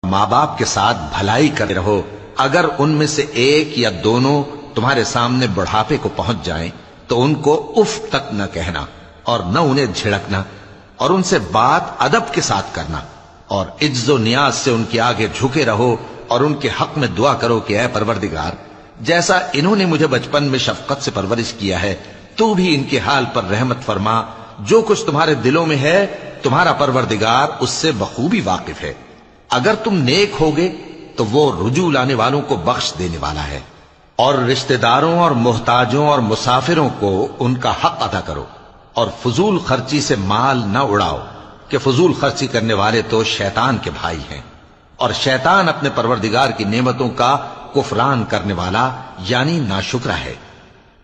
ماں باپ کے ساتھ بھلائی کرتے رہو۔ اگر ان میں سے ایک یا دونوں تمہارے سامنے بڑھاپے کو پہنچ جائیں تو ان کو اف تک نہ کہنا اور نہ انہیں جھڑکنا، اور ان سے بات ادب کے ساتھ کرنا، اور عجز و نیاز سے ان کے آگے جھکے رہو اور ان کے حق میں دعا کرو کہ اے پروردگار، جیسا انہوں نے مجھے بچپن میں شفقت سے پرورش کیا ہے، تو بھی ان کے حال پر رحمت فرما۔ جو کچھ تمہارے دلوں میں ہے تمہارا پروردگار اس سے بخوبی واقف ہے۔ اگر تم نیک ہوگے تو وہ رجوع لانے والوں کو بخش دینے والا ہے۔ اور رشتہ داروں اور محتاجوں اور مسافروں کو ان کا حق ادا کرو، اور فضول خرچی سے مال نہ اڑاؤ کہ فضول خرچی کرنے والے تو شیطان کے بھائی ہیں، اور شیطان اپنے پروردگار کی نعمتوں کا کفران کرنے والا یعنی ناشکرا ہے۔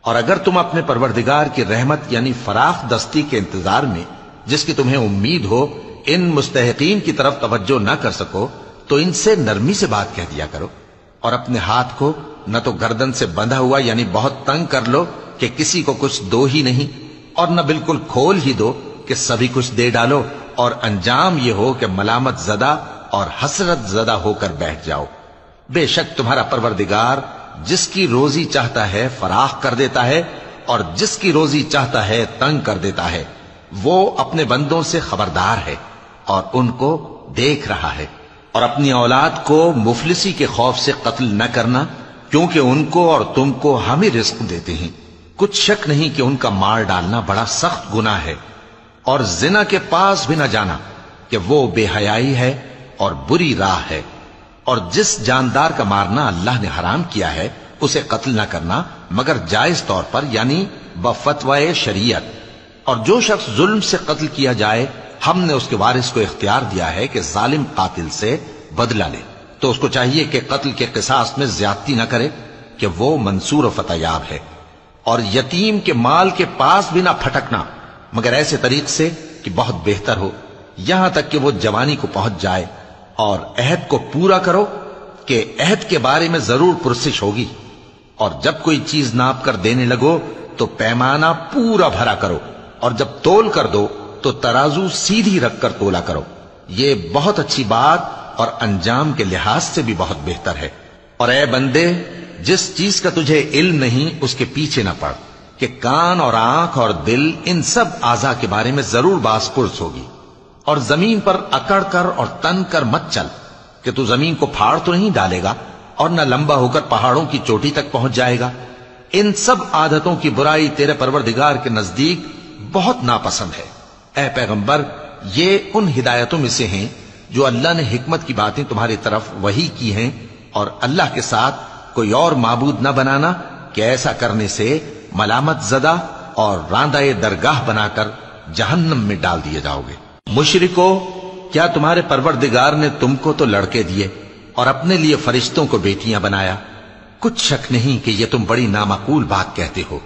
اور اگر تم اپنے پروردگار کی رحمت یعنی فراخ دستی کے انتظار میں جس کی تمہیں امید ہو ان مستحقین کی طرف توجہ نہ کر سکو تو ان سے نرمی سے بات کہہ دیا کرو، اور اپنے ہاتھ کو نہ تو گردن سے بندھا ہوا یعنی بہت تنگ کر لو کہ کسی کو کچھ دو ہی نہیں، اور نہ بالکل کھول ہی دو کہ سبھی کچھ دے ڈالو، اور انجام یہ ہو کہ ملامت زدہ اور حسرت زدہ ہو کر بیٹھ جاؤ۔ بے شک تمہارا پروردگار جس کی روزی چاہتا ہے فراخ کر دیتا ہے، اور جس کی روزی چاہتا ہے تنگ کر دیتا ہے۔ وہ اپنے بندوں سے خبردار ہے اور ان کو دیکھ رہا ہے۔ اور اپنی اولاد کو مفلسی کے خوف سے قتل نہ کرنا، کیونکہ ان کو اور تم کو ہم ہی رزق دیتے ہیں۔ کچھ شک نہیں کہ ان کا مار ڈالنا بڑا سخت گناہ ہے۔ اور زنا کے پاس بھی نہ جانا کہ وہ بے حیائی ہے اور بری راہ ہے۔ اور جس جاندار کا مارنا اللہ نے حرام کیا ہے اسے قتل نہ کرنا مگر جائز طور پر یعنی بفتوائے شریعت۔ اور جو شخص ظلم سے قتل کیا جائے ہم نے اس کے وارث کو اختیار دیا ہے کہ ظالم قاتل سے بدلہ لے، تو اس کو چاہیے کہ قتل کے قصاص میں زیادتی نہ کرے کہ وہ منصور و فتح یاب ہے۔ اور یتیم کے مال کے پاس بھی نہ پھٹکنا مگر ایسے طریق سے کہ بہت بہتر ہو، یہاں تک کہ وہ جوانی کو پہنچ جائے۔ اور عہد کو پورا کرو کہ عہد کے بارے میں ضرور پرسش ہوگی۔ اور جب کوئی چیز ناپ کر دینے لگو تو پیمانہ پورا بھرا کرو، اور جب تول کر دو تو ترازو سیدھی رکھ کر تولا کرو، یہ بہت اچھی بات اور انجام کے لحاظ سے بھی بہت بہتر ہے۔ اور اے بندے، جس چیز کا تجھے علم نہیں اس کے پیچھے نہ پڑ کہ کان اور آنکھ اور دل ان سب اعضاء کے بارے میں ضرور باس پرس ہوگی۔ اور زمین پر اکڑ کر اور تن کر مت چل کہ تو زمین کو پھاڑ تو نہیں ڈالے گا اور نہ لمبا ہو کر پہاڑوں کی چوٹی تک پہنچ جائے گا۔ ان سب عادتوں کی برائی تیرے پروردگار کے نزدیک بہت ناپسند ہے۔ اے پیغمبر، یہ ان ہدایتوں میں سے ہیں جو اللہ نے حکمت کی باتیں تمہاری طرف وحی کی ہیں، اور اللہ کے ساتھ کوئی اور معبود نہ بنانا کہ ایسا کرنے سے ملامت زدہ اور راندہ درگاہ بنا کر جہنم میں ڈال دیے جاؤ گے۔ مشرکو، کیا تمہارے پروردگار نے تم کو تو لڑکے دیے اور اپنے لیے فرشتوں کو بیٹیاں بنایا؟ کچھ شک نہیں کہ یہ تم بڑی نامعقول بات کہتے ہو۔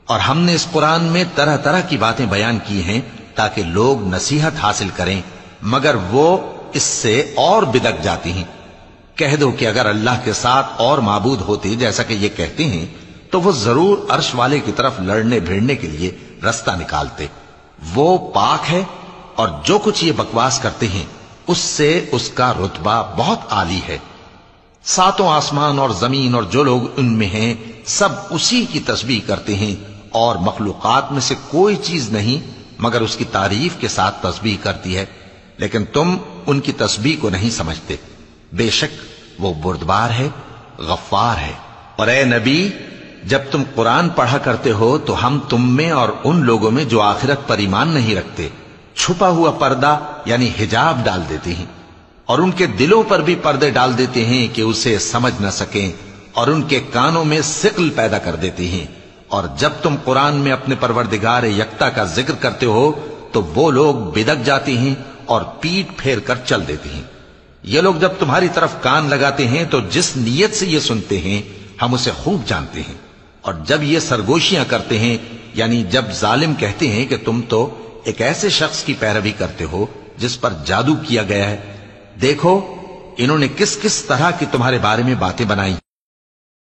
اور ہم نے اس قرآن میں طرح طرح کی باتیں بیان کی ہیں تاکہ لوگ نصیحت حاصل کریں، مگر وہ اس سے اور بدک جاتی ہیں۔ کہہ دو کہ اگر اللہ کے ساتھ اور معبود ہوتے جیسا کہ یہ کہتے ہیں تو وہ ضرور عرش والے کی طرف لڑنے بھیڑنے کے لیے رستہ نکالتے۔ وہ پاک ہے اور جو کچھ یہ بکواس کرتے ہیں اس سے اس کا رتبہ بہت عالی ہے۔ ساتوں آسمان اور زمین اور جو لوگ ان میں ہیں سب اسی کی تسبیح کرتے ہیں، اور مخلوقات میں سے کوئی چیز نہیں مگر اس کی تعریف کے ساتھ تسبیح کرتی ہے، لیکن تم ان کی تسبیح کو نہیں سمجھتے۔ بے شک وہ بردبار ہے، غفار ہے۔ اور اے نبی، جب تم قرآن پڑھا کرتے ہو تو ہم تم میں اور ان لوگوں میں جو آخرت پر ایمان نہیں رکھتے چھپا ہوا پردہ یعنی حجاب ڈال دیتے ہیں، اور ان کے دلوں پر بھی پردے ڈال دیتے ہیں کہ اسے سمجھ نہ سکیں، اور ان کے کانوں میں ثقل پیدا کر دیتے ہیں۔ اور جب تم قرآن میں اپنے پروردگار یکتا کا ذکر کرتے ہو تو وہ لوگ بدک جاتے ہیں اور پیٹ پھیر کر چل دیتے ہیں۔ یہ لوگ جب تمہاری طرف کان لگاتے ہیں تو جس نیت سے یہ سنتے ہیں ہم اسے خوب جانتے ہیں، اور جب یہ سرگوشیاں کرتے ہیں یعنی جب ظالم کہتے ہیں کہ تم تو ایک ایسے شخص کی پیروی کرتے ہو جس پر جادو کیا گیا ہے، دیکھو انہوں نے کس کس طرح کی تمہارے بارے میں باتیں بنائی